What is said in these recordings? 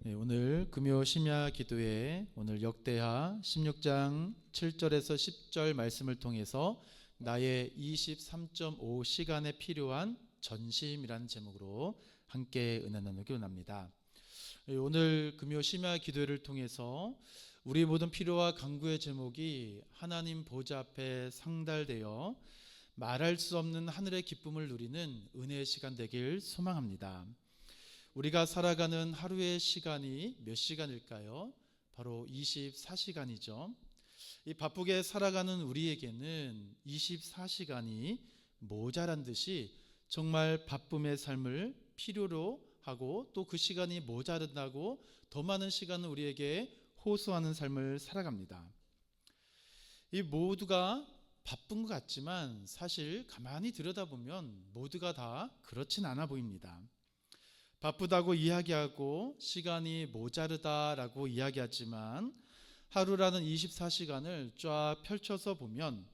네, 오늘 금요 심야 기도에 오늘 역대하 16장 7절에서 10절 말씀을 통해서 나의 23.5 시간에 필요한 전심이라는 제목으로 함께 은혜 나누기 원합니다. 오늘 금요 심야 기도를 통해서 우리 모든 필요와 간구의 제목이 하나님 보좌 앞에 상달되어 말할 수 없는 하늘의 기쁨을 누리는 은혜의 시간 되길 소망합니다. 우리가 살아가는 하루의 시간이 몇 시간일까요? 바로 24시간이죠. 이 바쁘게 살아가는 우리에게는 24시간이 모자란 듯이 정말 바쁨의 삶을 필요로 하고 또 그 시간이 모자른다고 더 많은 시간을 우리에게 호소하는 삶을 살아갑니다. 이 모두가 바쁜 것 같지만 사실 가만히 들여다보면 모두가 다 그렇진 않아 보입니다. 바쁘다고 이야기하고 시간이 모자르다라고 이야기하지만 하루라는 24시간을 쫙 펼쳐서 보면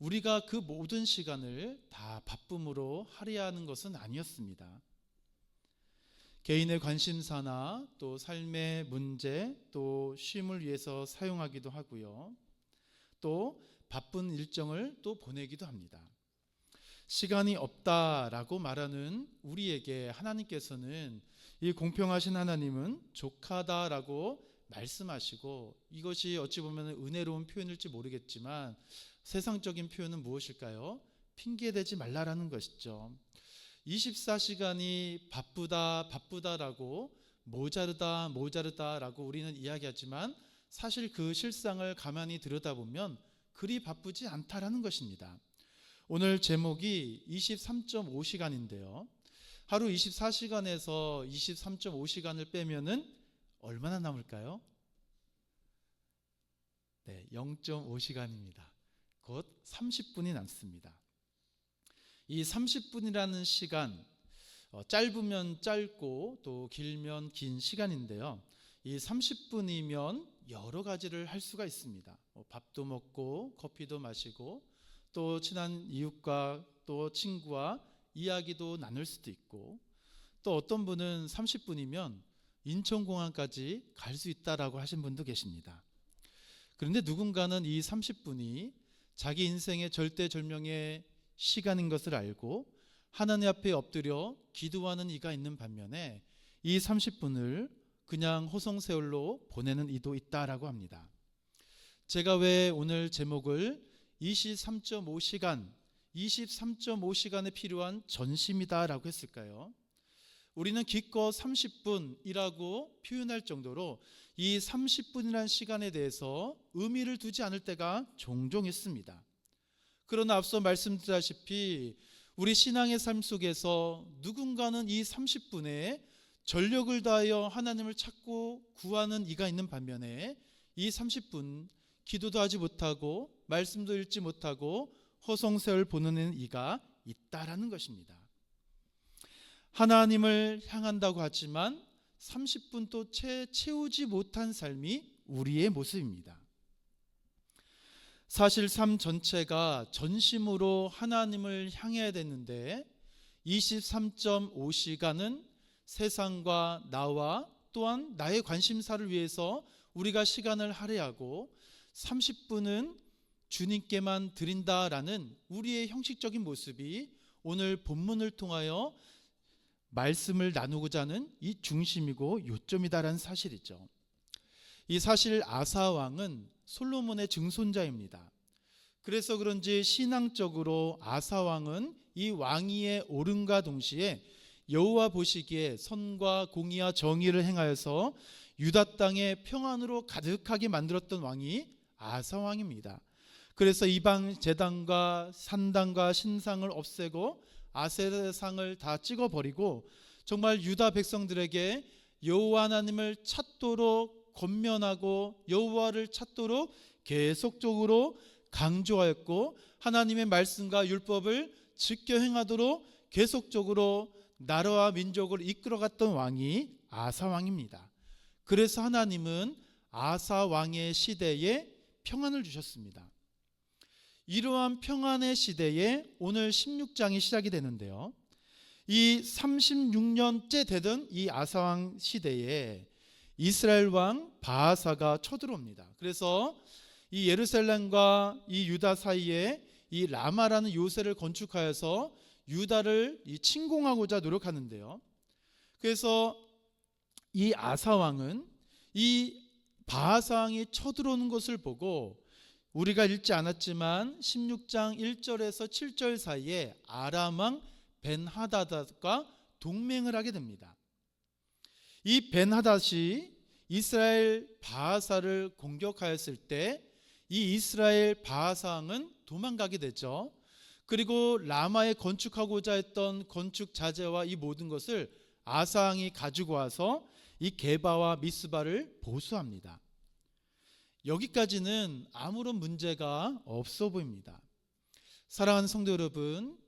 우리가 그 모든 시간을 다 바쁨으로 할애하는 것은 아니었습니다. 개인의 관심사나 또 삶의 문제 또 쉼을 위해서 사용하기도 하고요. 또 바쁜 일정을 또 보내기도 합니다. 시간이 없다라고 말하는 우리에게 하나님께서는 이 공평하신 하나님은 족하다라고 말씀하시고, 이것이 어찌 보면 은혜로운 표현일지 모르겠지만 세상적인 표현은 무엇일까요? 핑계대지 말라라는 것이죠. 24시간이 바쁘다라고 모자르다라고 우리는 이야기하지만 사실 그 실상을 가만히 들여다보면 그리 바쁘지 않다라는 것입니다. 오늘 제목이 23.5시간인데요. 하루 24시간에서 23.5시간을 빼면은 얼마나 남을까요? 네, 0.5시간입니다. 곧 30분이 남습니다. 이 30분이라는 시간, 짧으면 짧고 또 길면 긴 시간인데요. 이 30분이면 여러 가지를 할 수가 있습니다. 밥도 먹고 커피도 마시고 또 친한 이웃과 또 친구와 이야기도 나눌 수도 있고, 또 어떤 분은 30분이면 인천공항까지 갈 수 있다라고 하신 분도 계십니다. 그런데 누군가는 이 30분이 자기 인생의 절대절명의 시간인 것을 알고 하나님 앞에 엎드려 기도하는 이가 있는 반면에 이 30분을 그냥 호송세월로 보내는 이도 있다라고 합니다. 제가 왜 오늘 제목을 23.5시간, 23.5시간에 필요한 전심이다라고 했을까요? 우리는 기껏 30분이라고 표현할 정도로 이 30분이라는 시간에 대해서 의미를 두지 않을 때가 종종 있습니다. 그러나 앞서 말씀드렸다시피 우리 신앙의 삶 속에서 누군가는 이 30분에 전력을 다하여 하나님을 찾고 구하는 이가 있는 반면에 이 30분 기도도 하지 못하고 말씀도 읽지 못하고 허송세월 보내는 이가 있다라는 것입니다. 하나님을 향한다고 하지만 30분도 채우지 못한 삶이 우리의 모습입니다. 사실 삶 전체가 전심으로 하나님을 향해야 되는데 23.5시간은 세상과 나와 또한 나의 관심사를 위해서 우리가 시간을 할애하고 30분은 주님께만 드린다라는 우리의 형식적인 모습이 오늘 본문을 통하여 말씀을 나누고자 하는 이 중심이고 요점이다라는 사실이죠. 이 사실 아사 왕은 솔로몬의 증손자입니다. 그래서 그런지 신앙적으로 아사 왕은 이 왕위에 오름과 동시에 여호와 보시기에 선과 공의와 정의를 행하여서 유다 땅에 평안으로 가득하게 만들었던 왕이 아사 왕입니다. 그래서 이방 제단과 산당과 신상을 없애고 아세라상을 다 찍어버리고 정말 유다 백성들에게 여호와 하나님을 찾도록 권면하고 여호와를 찾도록 계속적으로 강조하였고 하나님의 말씀과 율법을 지켜 행하도록 계속적으로 나라와 민족을 이끌어갔던 왕이 아사 왕입니다. 그래서 하나님은 아사 왕의 시대에 평안을 주셨습니다. 이러한 평안의 시대에 오늘 16장이 시작이 되는데요. 이 36년째 되던 이 아사 왕 시대에 이스라엘 왕 바하사가 쳐들어옵니다. 그래서 이 예루살렘과 이 유다 사이에 이 라마라는 요새를 건축하여서 유다를 침공하고자 노력하는데요. 그래서 이 아사 왕은 이 바하사 왕이 쳐들어오는 것을 보고 우리가 읽지 않았지만 16장 1절에서 7절 사이에 아람 왕 벤하닷과 동맹을 하게 됩니다. 이 벤하닷이 이스라엘 바하사를 공격하였을 때 이 이스라엘 바하사 왕은 도망가게 되죠. 그리고 라마에 건축하고자 했던 건축 자재와 이 모든 것을 아사 왕이 가지고 와서 이 게바와 미스바를 보수합니다. 여기까지는 아무런 문제가 없어 보입니다. 사랑하는 성도 여러분,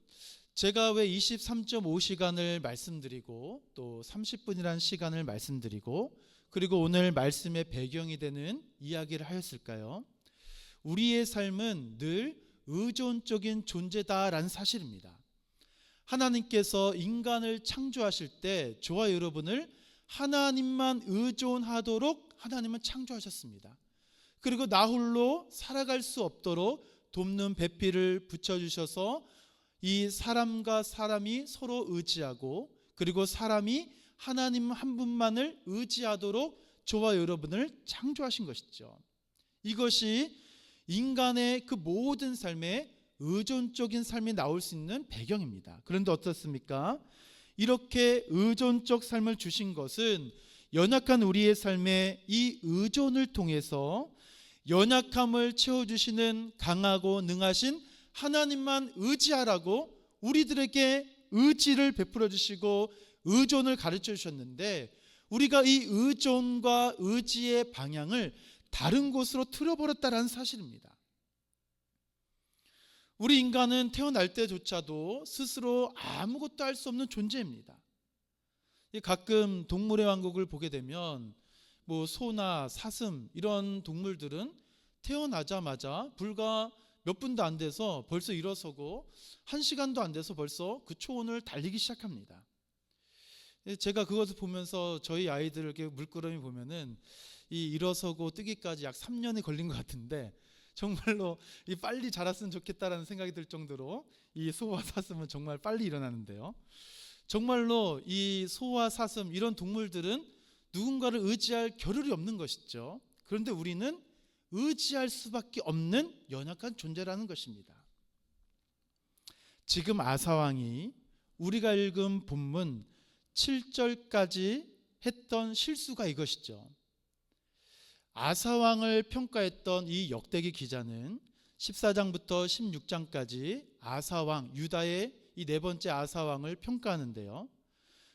제가 왜 23.5시간을 말씀드리고 또 30분이라는 시간을 말씀드리고 그리고 오늘 말씀의 배경이 되는 이야기를 하였을까요? 우리의 삶은 늘 의존적인 존재다라는 사실입니다. 하나님께서 인간을 창조하실 때 저와 여러분을 하나님만 의존하도록 하나님은 창조하셨습니다. 그리고 나 홀로 살아갈 수 없도록 돕는 배필을 붙여주셔서 이 사람과 사람이 서로 의지하고 그리고 사람이 하나님 한 분만을 의지하도록 저와 여러분을 창조하신 것이죠. 이것이 인간의 그 모든 삶에 의존적인 삶이 나올 수 있는 배경입니다. 그런데 어떻습니까? 이렇게 의존적 삶을 주신 것은 연약한 우리의 삶에 이 의존을 통해서 연약함을 채워주시는 강하고 능하신 하나님만 의지하라고 우리들에게 의지를 베풀어 주시고 의존을 가르쳐 주셨는데 우리가 이 의존과 의지의 방향을 다른 곳으로 틀어버렸다는 사실입니다. 우리 인간은 태어날 때조차도 스스로 아무것도 할 수 없는 존재입니다. 가끔 동물의 왕국을 보게 되면 뭐 소나 사슴 이런 동물들은 태어나자마자 불과 몇 분도 안 돼서 벌써 일어서고 1시간도 안 돼서 벌써 그 초원을 달리기 시작합니다. 제가 그것을 보면서 저희 아이들에게 물끄러미 보면은 이 일어서고 뜨기까지 약 3년이 걸린 것 같은데 정말로 이 빨리 자랐으면 좋겠다라는 생각이 들 정도로 이 소와 사슴은 정말 빨리 일어나는데요. 정말로 이 소와 사슴 이런 동물들은 누군가를 의지할 겨를이 없는 것이죠. 그런데 우리는 의지할 수밖에 없는 연약한 존재라는 것입니다. 지금 아사왕이 우리가 읽은 본문 7절까지 했던 실수가 이것이죠. 아사왕을 평가했던 이 역대기 기자는 14장부터 16장까지 아사왕, 유다의 이 네 번째 아사왕을 평가하는데요.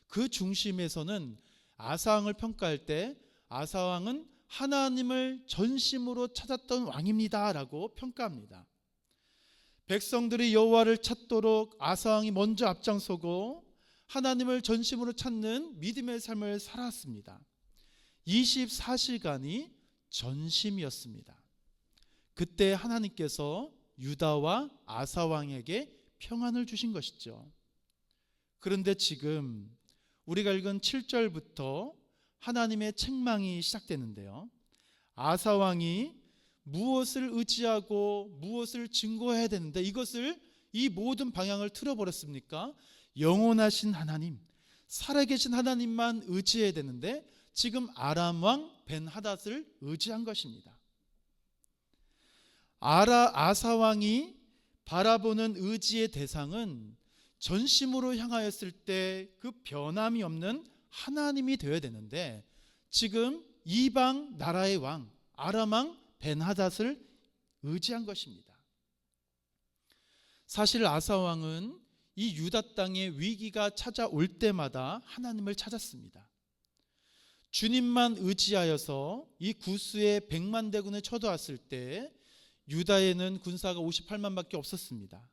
그 중심에서는 아사왕을 평가할 때 아사왕은 하나님을 전심으로 찾았던 왕입니다 라고 평가합니다. 백성들이 여호와를 찾도록 아사왕이 먼저 앞장서고 하나님을 전심으로 찾는 믿음의 삶을 살았습니다. 24시간이 전심이었습니다. 그때 하나님께서 유다와 아사왕에게 평안을 주신 것이죠. 그런데 지금 우리가 읽은 7절부터 하나님의 책망이 시작되는데요. 아사왕이 무엇을 의지하고 무엇을 증거해야 되는데 이것을 이 모든 방향을 틀어버렸습니까? 영원하신 하나님, 살아계신 하나님만 의지해야 되는데 지금 아람 왕 벤하닷을 의지한 것입니다. 아사 왕이 바라보는 의지의 대상은 전심으로 향하였을 때 그 변함이 없는 하나님이 되어야 되는데 지금 이방 나라의 왕 아람 왕 벤하닷을 의지한 것입니다. 사실 아사 왕은 이 유다 땅에 위기가 찾아올 때마다 하나님을 찾았습니다. 주님만 의지하여서 이 구스의 100만 대군에 쳐들어왔을 때 유다에는 군사가 58만밖에 없었습니다.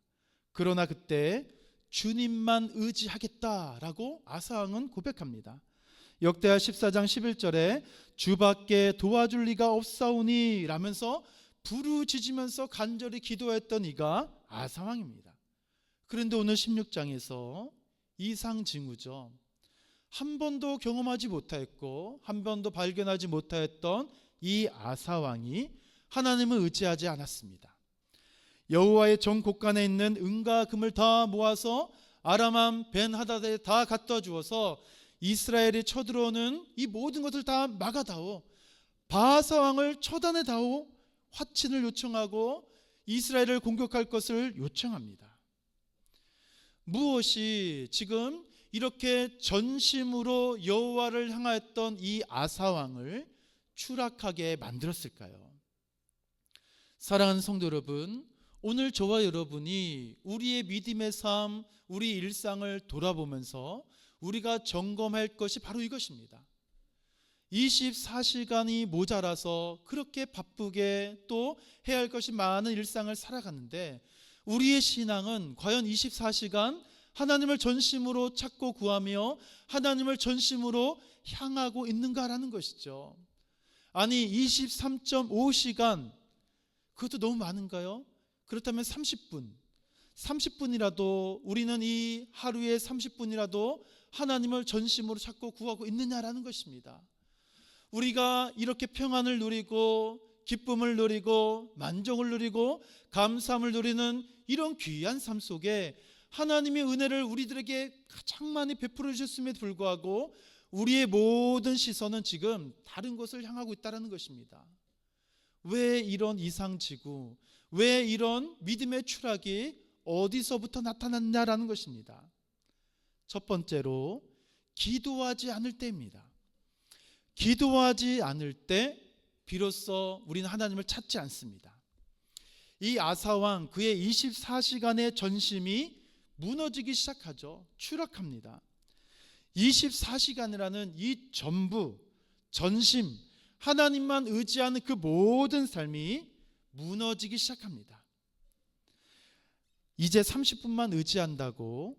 그러나 그때 주님만 의지하겠다라고 아사왕은 고백합니다. 역대하 14장 11절에 주밖에 도와줄 리가 없사오니 라면서 부르짖으면서 간절히 기도했던 이가 아사왕입니다. 그런데 오늘 16장에서 이상징후죠. 한 번도 경험하지 못하였고 한 번도 발견하지 못하였던 이 아사 왕이 하나님을 의지하지 않았습니다. 여호와의 정 곳간에 있는 은과 금을 다 모아서 아람 왕 벤하닷에 다 갖다 주어서 이스라엘이 쳐들어오는 이 모든 것을 다 막아다오, 바하사 왕을 처단해다오 화친을 요청하고 이스라엘을 공격할 것을 요청합니다. 무엇이 지금 이렇게 전심으로 여호와를 향하였던 이 아사 왕을 추락하게 만들었을까요? 사랑하는 성도 여러분, 오늘 저와 여러분이 우리의 믿음의 삶, 우리 일상을 돌아보면서 우리가 점검할 것이 바로 이것입니다. 24시간이 모자라서 그렇게 바쁘게 또 해야 할 것이 많은 일상을 살아가는데 우리의 신앙은 과연 24시간 하나님을 전심으로 찾고 구하며 하나님을 전심으로 향하고 있는가라는 것이죠. 아니 23.5시간 그것도 너무 많은가요? 그렇다면 30분이라도 우리는 이 하루에 30분이라도 하나님을 전심으로 찾고 구하고 있느냐라는 것입니다. 우리가 이렇게 평안을 누리고 기쁨을 누리고 만족을 누리고 감사함을 누리는 이런 귀한 삶 속에 하나님의 은혜를 우리들에게 가장 많이 베풀어 주셨음에도 불구하고 우리의 모든 시선은 지금 다른 곳을 향하고 있다는 것입니다. 왜 이런 이상지구, 왜 이런 믿음의 추락이 어디서부터 나타났냐라는 것입니다. 첫 번째로 기도하지 않을 때입니다. 기도하지 않을 때 비로소 우리는 하나님을 찾지 않습니다. 이 아사왕 그의 24시간의 전심이 무너지기 시작하죠. 추락합니다. 24시간이라는 이 전심, 하나님만 의지하는 그 모든 삶이 무너지기 시작합니다. 이제 30분만 의지한다고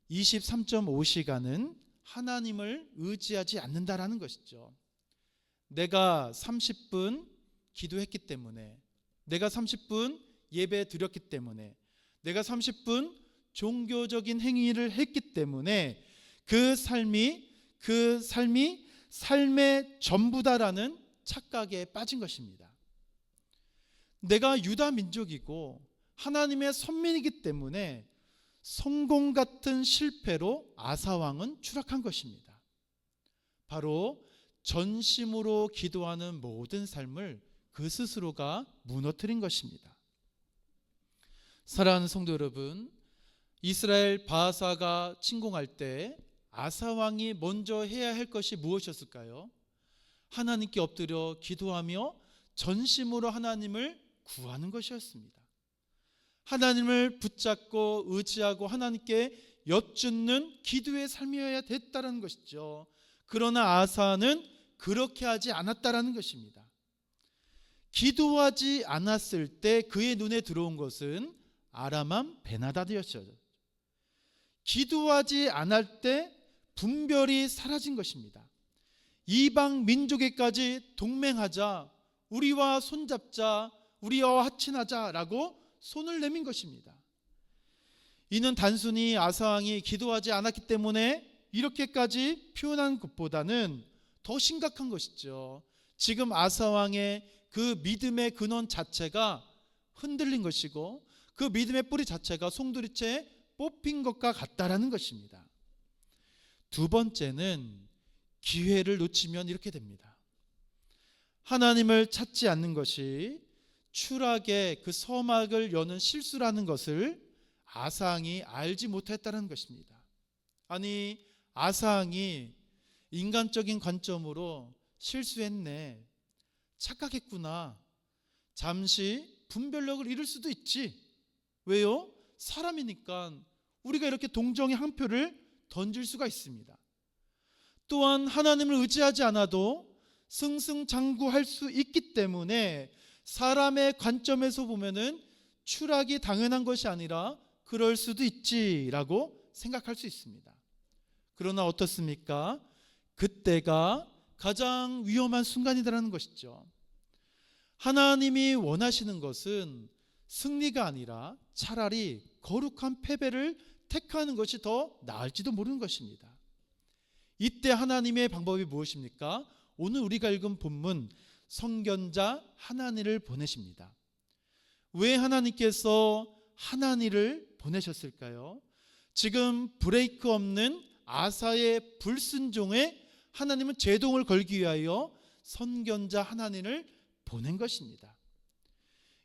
23.5시간은 하나님을 의지하지 않는다라는 것이죠. 내가 30분 기도했기 때문에, 내가 30분 예배 드렸기 때문에, 내가 30분 종교적인 행위를 했기 때문에 그 삶이 삶의 전부다라는 착각에 빠진 것입니다. 내가 유다 민족이고 하나님의 선민이기 때문에 성공 같은 실패로 아사왕은 추락한 것입니다. 바로 전심으로 기도하는 모든 삶을 그 스스로가 무너뜨린 것입니다. 사랑하는 성도 여러분, 이스라엘 바하사가 침공할 때 아사왕이 먼저 해야 할 것이 무엇이었을까요? 하나님께 엎드려 기도하며 전심으로 하나님을 구하는 것이었습니다. 하나님을 붙잡고 의지하고 하나님께 여쭙는 기도의 삶이어야 됐다는 것이죠. 그러나 아사는 그렇게 하지 않았다는 것입니다. 기도하지 않았을 때 그의 눈에 들어온 것은 아람 왕 벤하닷이었죠. 기도하지 않을 때 분별이 사라진 것입니다. 이방 민족에까지 동맹하자, 우리와 손잡자, 우리와 합친하자라고 손을 내민 것입니다. 이는 단순히 아사왕이 기도하지 않았기 때문에 이렇게까지 표현한 것보다는 더 심각한 것이죠. 지금 아사왕의 그 믿음의 근원 자체가 흔들린 것이고 그 믿음의 뿌리 자체가 송두리째 뽑힌 것과 같다라는 것입니다. 두 번째는 기회를 놓치면 이렇게 됩니다. 하나님을 찾지 않는 것이 추락의 그 서막을 여는 실수라는 것을 아사왕이 알지 못했다는 것입니다. 아니, 아사왕이 인간적인 관점으로 실수했네, 착각했구나, 잠시 분별력을 잃을 수도 있지. 왜요? 사람이니까 우리가 이렇게 동정의 한 표를 던질 수가 있습니다. 또한 하나님을 의지하지 않아도 승승장구할 수 있기 때문에 사람의 관점에서 보면은 추락이 당연한 것이 아니라 그럴 수도 있지라고 생각할 수 있습니다. 그러나 어떻습니까? 그때가 가장 위험한 순간이라는 것이죠. 하나님이 원하시는 것은 승리가 아니라 차라리 거룩한 패배를 택하는 것이 더 나을지도 모르는 것입니다. 이때 하나님의 방법이 무엇입니까? 오늘 우리가 읽은 본문 선견자 하나니를 보내십니다. 왜 하나님께서 하나니를 보내셨을까요? 지금 브레이크 없는 아사의 불순종에 하나님은 제동을 걸기 위하여 선견자 하나니를 보낸 것입니다.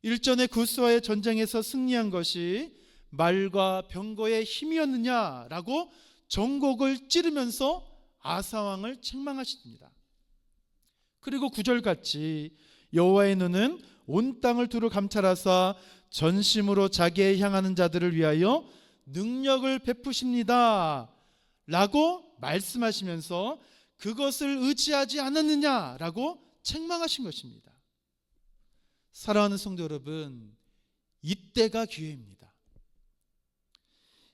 일전에 구스와의 전쟁에서 승리한 것이 말과 병거의 힘이었느냐라고 전곡을 찌르면서 아사 왕을 책망하십니다. 그리고 9절같이 여호와의 눈은 온 땅을 두루 감찰하사 전심으로 자기에 향하는 자들을 위하여 능력을 베푸십니다 라고 말씀하시면서 그것을 의지하지 않았느냐라고 책망하신 것입니다. 사랑하는 성도 여러분, 이때가 기회입니다.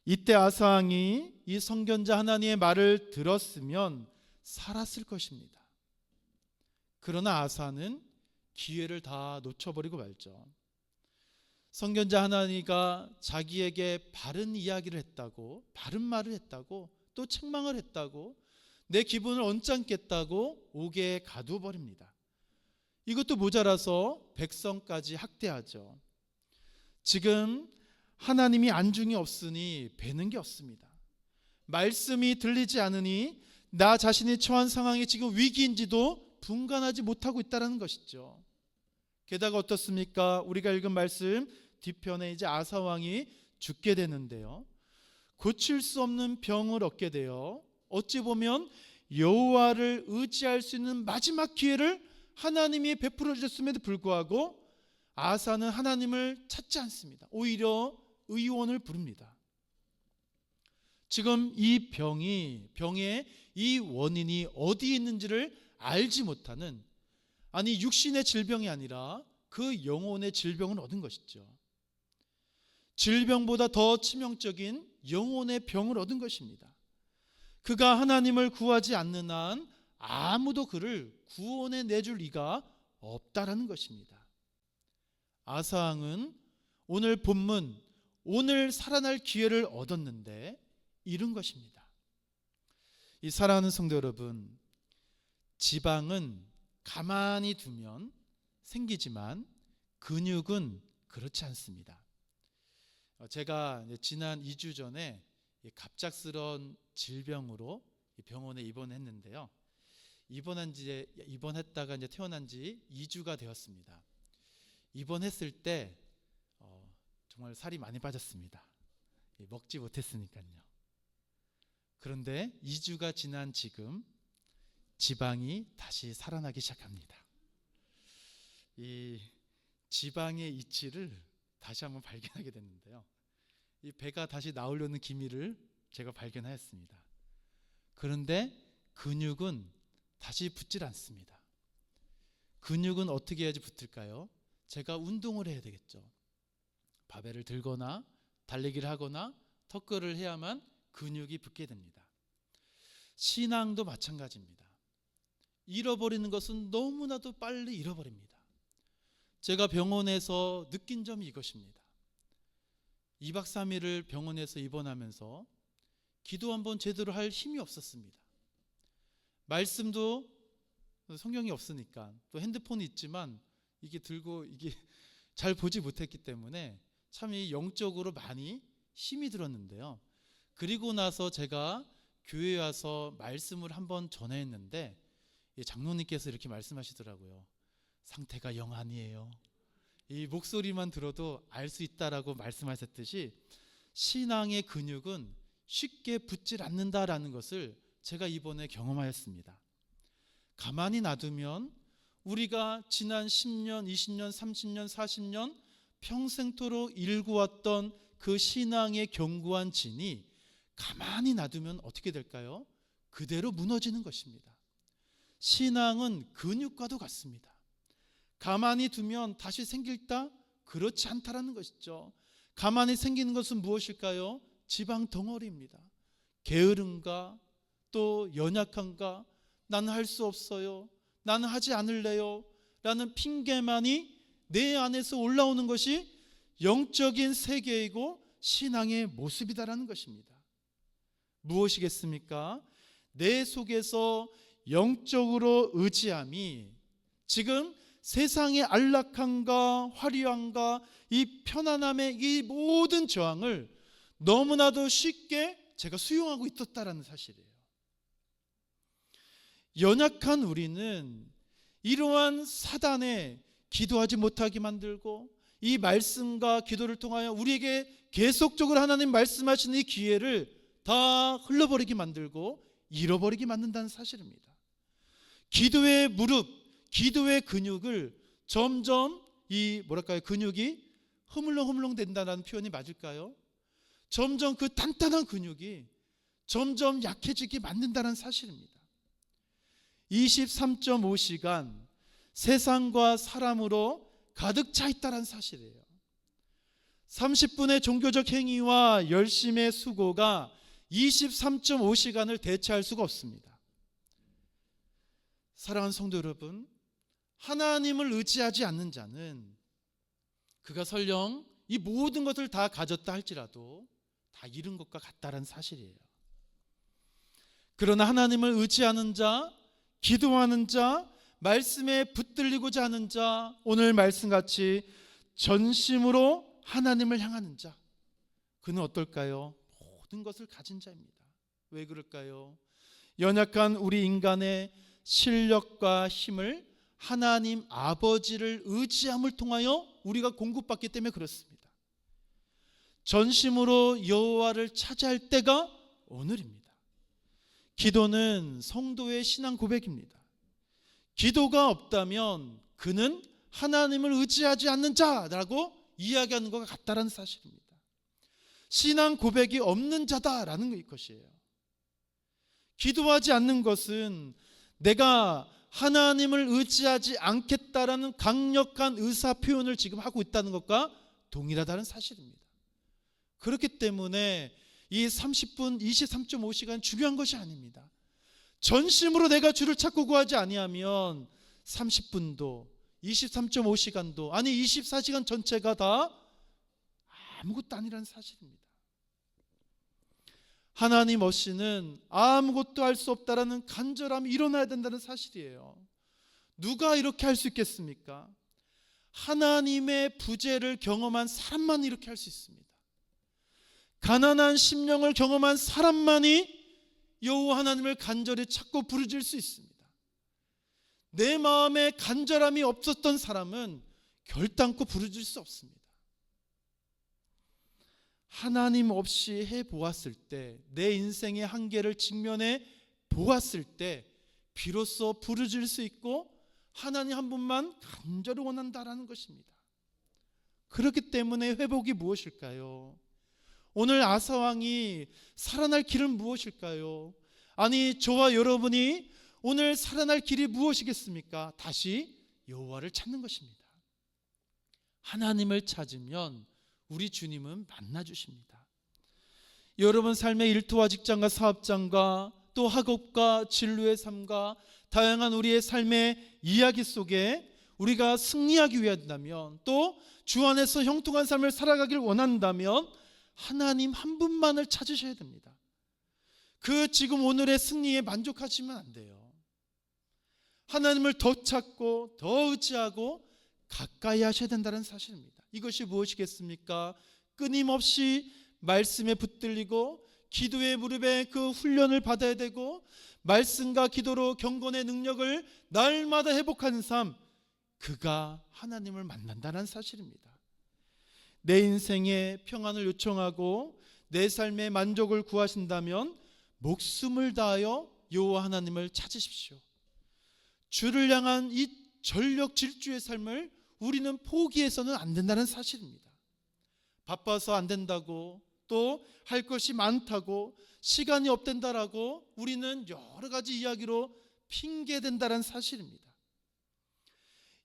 이때 아사 왕이 이 선견자 하나님의 말을 들었으면 살았을 것입니다. 그러나 아사는 기회를 다 놓쳐버리고 말죠. 선견자 하나니가 자기에게 바른 이야기를 했다고, 바른 말을 했다고, 또 책망을 했다고, 내 기분을 언짢겠다고 옥에 가두어버립니다. 이것도 모자라서 백성까지 학대하죠. 지금 하나님이 안중이 없으니 배는 게 없습니다. 말씀이 들리지 않으니 나 자신이 처한 상황이 지금 위기인지도 분간하지 못하고 있다는 것이죠. 게다가 어떻습니까? 우리가 읽은 말씀 뒤편에 이제 아사 왕이 죽게 되는데요, 고칠 수 없는 병을 얻게 되어 어찌 보면 여호와를 의지할 수 있는 마지막 기회를 하나님이 베풀어 주셨음에도 불구하고 아사는 하나님을 찾지 않습니다. 오히려 의원을 부릅니다. 지금 이 병의 이 원인이 어디에 있는지를 알지 못하는, 아니 육신의 질병이 아니라 그 영혼의 질병을 얻은 것이죠. 질병보다 더 치명적인 영혼의 병을 얻은 것입니다. 그가 하나님을 구하지 않는 한 아무도 그를 구원해 내줄 리가 없다라는 것입니다. 아사 왕은 오늘 본문, 오늘 살아날 기회를 얻었는데 잃은 것입니다. 이 사랑하는 성도 여러분, 지방은 가만히 두면 생기지만 근육은 그렇지 않습니다. 제가 지난 2주 전에 갑작스러운 질병으로 병원에 입원했는데요. 입원했다가 이제 퇴원한 지 2주가 되었습니다. 입원했을 때 정말 살이 많이 빠졌습니다. 먹지 못했으니까요. 그런데 2주가 지난 지금 지방이 다시 살아나기 시작합니다. 이 지방의 이치를 다시 한번 발견하게 됐는데요, 이 배가 다시 나오려는 기미를 제가 발견하였습니다. 그런데 근육은 다시 붙질 않습니다. 근육은 어떻게 해야지 붙을까요? 제가 운동을 해야 되겠죠. 바벨을 들거나 달리기를 하거나 턱걸이를 해야만 근육이 붙게 됩니다. 신앙도 마찬가지입니다. 잃어버리는 것은 너무나도 빨리 잃어버립니다. 제가 병원에서 느낀 점이 이것입니다. 2박 3일을 병원에서 입원하면서 기도 한번 제대로 할 힘이 없었습니다. 말씀도 성경이 없으니까, 또 핸드폰이 있지만 이게 들고 잘 보지 못했기 때문에 참 영적으로 많이 힘이 들었는데요. 그리고 나서 제가 교회에 와서 말씀을 한번 전했는데 장로님께서 이렇게 말씀하시더라고요. 상태가 영 아니에요. 이 목소리만 들어도 알 수 있다라고 말씀하셨듯이 신앙의 근육은 쉽게 붙질 않는다라는 것을 제가 이번에 경험하였습니다. 가만히 놔두면 우리가 지난 10년, 20년, 30년, 40년 평생토록 일구었던 그 신앙의 견고한 진이 가만히 놔두면 어떻게 될까요? 그대로 무너지는 것입니다. 신앙은 근육과도 같습니다. 가만히 두면 다시 생길다? 그렇지 않다라는 것이죠. 가만히 생기는 것은 무엇일까요? 지방 덩어리입니다. 게으름과 또 연약함과 나는 할 수 없어요, 나는 하지 않을래요 라는 핑계만이 내 안에서 올라오는 것이 영적인 세계이고 신앙의 모습이다라는 것입니다. 무엇이겠습니까? 내 속에서 영적으로 의지함이 지금 세상의 안락함과 화려함과 이 편안함의 이 모든 저항을 너무나도 쉽게 제가 수용하고 있었다라는 사실이에요. 연약한 우리는 이러한 사단에 기도하지 못하게 만들고 이 말씀과 기도를 통하여 우리에게 계속적으로 하나님 말씀하시는 이 기회를 다 흘러버리게 만들고 잃어버리게 만든다는 사실입니다. 기도의 무릎, 기도의 근육을 점점 근육이 흐물렁흐물렁 된다는 표현이 맞을까요? 점점 그 단단한 근육이 점점 약해지게 만든다는 사실입니다. 23.5시간 세상과 사람으로 가득 차 있다는 사실이에요. 30분의 종교적 행위와 열심의 수고가 23.5시간을 대체할 수가 없습니다. 사랑하는 성도 여러분, 하나님을 의지하지 않는 자는 그가 설령 이 모든 것을 다 가졌다 할지라도 다 잃은 것과 같다는 사실이에요. 그러나 하나님을 의지하는 자, 기도하는 자, 말씀에 붙들리고자 하는 자, 오늘 말씀같이 전심으로 하나님을 향하는 자, 그는 어떨까요? 모든 것을 가진 자입니다. 왜 그럴까요? 연약한 우리 인간의 실력과 힘을 하나님 아버지를 의지함을 통하여 우리가 공급받기 때문에 그렇습니다. 전심으로 여호와를 찾아할 때가 오늘입니다. 기도는 성도의 신앙 고백입니다. 기도가 없다면 그는 하나님을 의지하지 않는 자라고 이야기하는 것과 같다는 사실입니다. 신앙 고백이 없는 자다라는 것이에요. 기도하지 않는 것은 내가 하나님을 의지하지 않겠다라는 강력한 의사 표현을 지금 하고 있다는 것과 동일하다는 사실입니다. 그렇기 때문에 이 30분 23.5시간 중요한 것이 아닙니다. 전심으로 내가 주를 찾고 구하지 아니하면 30분도 23.5시간도 아니 24시간 전체가 다 아무것도 아니라는 사실입니다. 하나님 없이는 아무것도 할 수 없다라는 간절함이 일어나야 된다는 사실이에요. 누가 이렇게 할 수 있겠습니까? 하나님의 부재를 경험한 사람만 이렇게 할 수 있습니다. 가난한 심령을 경험한 사람만이 여호와 하나님을 간절히 찾고 부르짖을 수 있습니다. 내 마음에 간절함이 없었던 사람은 결단코 부르짖을 수 없습니다. 하나님 없이 해보았을 때, 내 인생의 한계를 직면해 보았을 때 비로소 부르짖을 수 있고 하나님 한 분만 간절히 원한다라는 것입니다. 그렇기 때문에 회복이 무엇일까요? 오늘 아사왕이 살아날 길은 무엇일까요? 아니, 저와 여러분이 오늘 살아날 길이 무엇이겠습니까? 다시 여호와를 찾는 것입니다. 하나님을 찾으면 우리 주님은 만나주십니다. 여러분 삶의 일터와 직장과 사업장과 또 학업과 진로의 삶과 다양한 우리의 삶의 이야기 속에 우리가 승리하기 위한다면 또 주 안에서 형통한 삶을 살아가길 원한다면 하나님 한 분만을 찾으셔야 됩니다. 그 지금 오늘의 승리에 만족하시면 안 돼요. 하나님을 더 찾고 더 의지하고 가까이 하셔야 된다는 사실입니다. 이것이 무엇이겠습니까? 끊임없이 말씀에 붙들리고 기도의 무릎에 그 훈련을 받아야 되고 말씀과 기도로 경건의 능력을 날마다 회복하는 삶, 그가 하나님을 만난다는 사실입니다. 내 인생의 평안을 요청하고 내 삶의 만족을 구하신다면 목숨을 다하여 여호와 하나님을 찾으십시오. 주를 향한 이 전력 질주의 삶을 우리는 포기해서는 안 된다는 사실입니다. 바빠서 안 된다고 또 할 것이 많다고 시간이 없댄다라고 우리는 여러 가지 이야기로 핑계댄다는 사실입니다.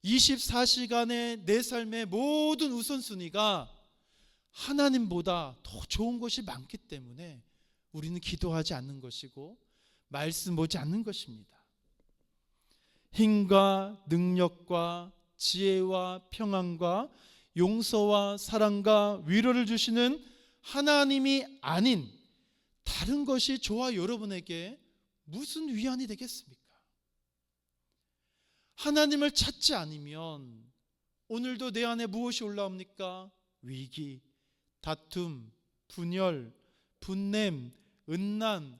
24시간의 내 삶의 모든 우선순위가 하나님보다 더 좋은 것이 많기 때문에 우리는 기도하지 않는 것이고 말씀 보지 않는 것입니다. 힘과 능력과 지혜와 평안과 용서와 사랑과 위로를 주시는 하나님이 아닌 다른 것이 저와 여러분에게 무슨 위안이 되겠습니까? 하나님을 찾지 않으면 오늘도 내 안에 무엇이 올라옵니까? 위기, 다툼, 분열, 분냄, 음란,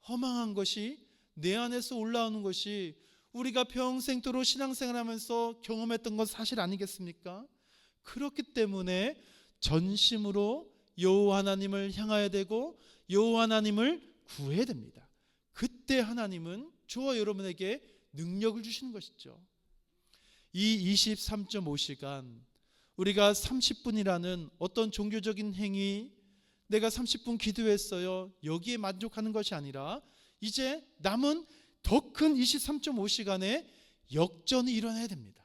허망한 것이 내 안에서 올라오는 것이 우리가 평생토록 신앙생활하면서 경험했던 건 사실 아니겠습니까? 그렇기 때문에 전심으로 여호와 하나님을 향해야 되고 여호와 하나님을 구해야 됩니다. 그때 하나님은 저와 여러분에게 능력을 주시는 것이죠. 이 23.5시간 우리가 30분이라는 어떤 종교적인 행위, 내가 30분 기도했어요, 여기에 만족하는 것이 아니라 이제 남은 더 큰 23.5시간에 역전이 일어나야 됩니다.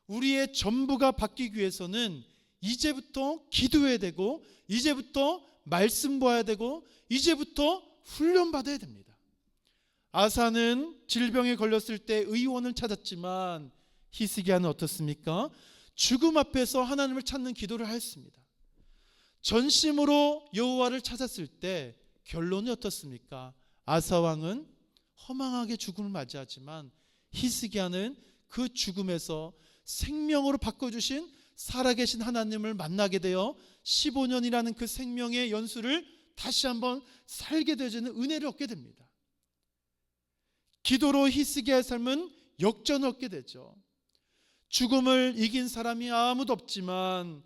우리의 전부가 바뀌기 위해서는 이제부터 기도해야 되고 이제부터 말씀 봐야 되고 이제부터 훈련받아야 됩니다. 아사는 질병에 걸렸을 때 의원을 찾았지만 히스기야는 어떻습니까? 죽음 앞에서 하나님을 찾는 기도를 하였습니다. 전심으로 여호와를 찾았을 때 결론이 어떻습니까? 아사 왕은 허망하게 죽음을 맞이하지만 히스기야는 그 죽음에서 생명으로 바꿔주신 살아계신 하나님을 만나게 되어 15년이라는 그 생명의 연수를 다시 한번 살게 되어지는 은혜를 얻게 됩니다. 기도로 히스기야의 삶은 역전을 얻게 되죠. 죽음을 이긴 사람이 아무도 없지만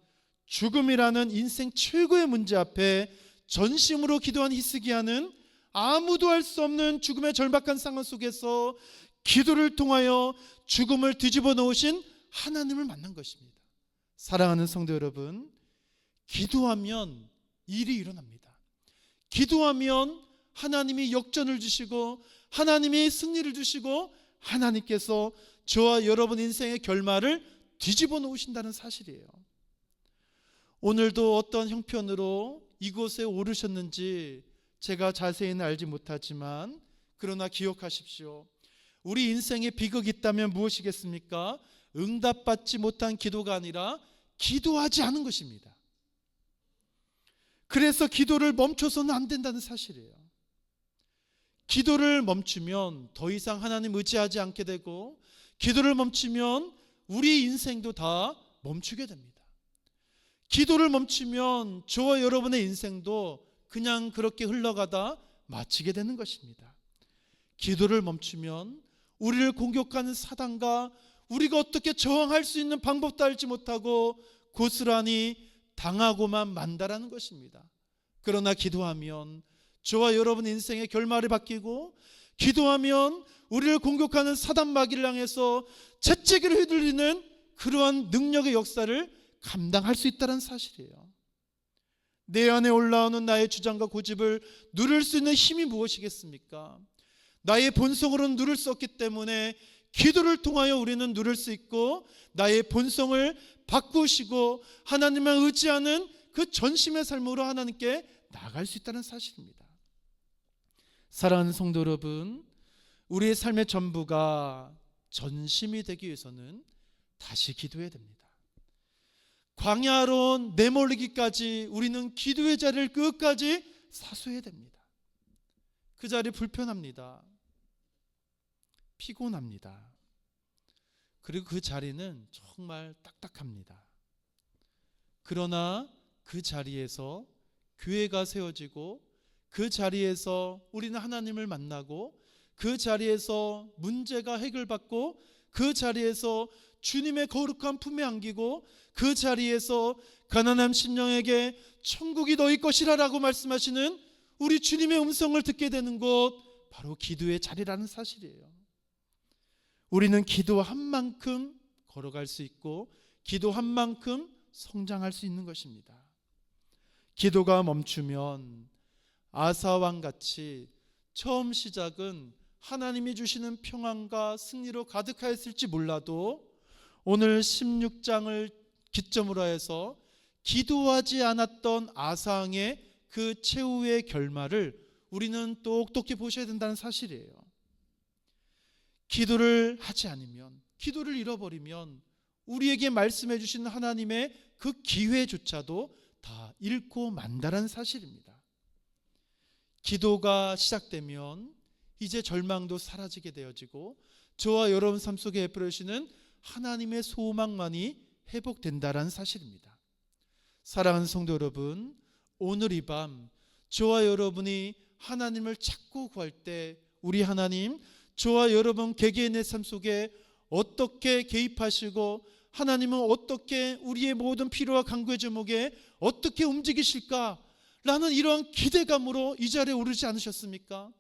죽음이라는 인생 최고의 문제 앞에 전심으로 기도한 히스기야는 아무도 할 수 없는 죽음의 절박한 상황 속에서 기도를 통하여 죽음을 뒤집어 놓으신 하나님을 만난 것입니다. 사랑하는 성도 여러분, 기도하면 일이 일어납니다. 기도하면 하나님이 역전을 주시고 하나님이 승리를 주시고 하나님께서 저와 여러분 인생의 결말을 뒤집어 놓으신다는 사실이에요. 오늘도 어떤 형편으로 이곳에 오르셨는지 제가 자세히는 알지 못하지만 그러나 기억하십시오. 우리 인생에 비극이 있다면 무엇이겠습니까? 응답받지 못한 기도가 아니라 기도하지 않은 것입니다. 그래서 기도를 멈춰서는 안 된다는 사실이에요. 기도를 멈추면 더 이상 하나님 의지하지 않게 되고 기도를 멈추면 우리 인생도 다 멈추게 됩니다. 기도를 멈추면 저와 여러분의 인생도 그냥 그렇게 흘러가다 마치게 되는 것입니다. 기도를 멈추면 우리를 공격하는 사단과 우리가 어떻게 저항할 수 있는 방법도 알지 못하고 고스란히 당하고만 만다라는 것입니다. 그러나 기도하면 저와 여러분 인생의 결말이 바뀌고 기도하면 우리를 공격하는 사단 마귀를 향해서 재채기를 휘둘리는 그러한 능력의 역사를 감당할 수 있다는 사실이에요. 내 안에 올라오는 나의 주장과 고집을 누를 수 있는 힘이 무엇이겠습니까? 나의 본성으로는 누를 수 없기 때문에 기도를 통하여 우리는 누를 수 있고 나의 본성을 바꾸시고 하나님만 의지하는 그 전심의 삶으로 하나님께 나아갈 수 있다는 사실입니다. 사랑하는 성도 여러분, 우리의 삶의 전부가 전심이 되기 위해서는 다시 기도해야 됩니다. 광야로 내몰리기까지 우리는 기도의 자리를 끝까지 사수해야 됩니다. 그 자리 불편합니다. 피곤합니다. 그리고 그 자리는 정말 딱딱합니다. 그러나 그 자리에서 교회가 세워지고 그 자리에서 우리는 하나님을 만나고 그 자리에서 문제가 해결받고 그 자리에서 주님의 거룩한 품에 안기고 그 자리에서 가난한 심령에게 천국이 너희 것이라라고 말씀하시는 우리 주님의 음성을 듣게 되는 곳, 바로 기도의 자리라는 사실이에요. 우리는 기도한 만큼 걸어갈 수 있고 기도한 만큼 성장할 수 있는 것입니다. 기도가 멈추면 아사왕 같이 처음 시작은 하나님이 주시는 평안과 승리로 가득하였을지 몰라도 오늘 16장을 기점으로 해서 기도하지 않았던 아사왕의 그 최후의 결말을 우리는 똑똑히 보셔야 된다는 사실이에요. 기도를 하지 않으면, 기도를 잃어버리면 우리에게 말씀해 주신 하나님의 그 기회조차도 다 잃고 만다라는 사실입니다. 기도가 시작되면 이제 절망도 사라지게 되어지고 저와 여러분 삶 속에 베풀어 주시는 하나님의 소망만이 회복된다라는 사실입니다. 사랑하는 성도 여러분, 오늘 이 밤 저와 여러분이 하나님을 찾고 구할 때 우리 하나님, 저와 여러분 개개인의 삶 속에 어떻게 개입하시고 하나님은 어떻게 우리의 모든 필요와 간구의 제목에 어떻게 움직이실까? 라는 이러한 기대감으로 이 자리에 오르지 않으셨습니까?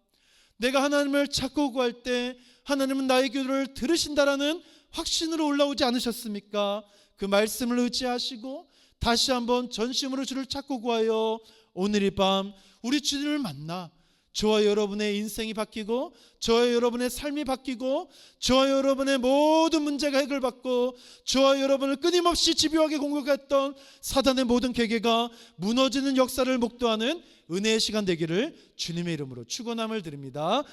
내가 하나님을 찾고 구할 때 하나님은 나의 기도를 들으신다라는 확신으로 올라오지 않으셨습니까? 그 말씀을 의지하시고 다시 한번 전심으로 주를 찾고 구하여 오늘 이 밤 우리 주님을 만나 저와 여러분의 인생이 바뀌고 저와 여러분의 삶이 바뀌고 저와 여러분의 모든 문제가 해결받고 저와 여러분을 끊임없이 집요하게 공격했던 사단의 모든 계계가 무너지는 역사를 목도하는 은혜의 시간 되기를 주님의 이름으로 축원함을 드립니다.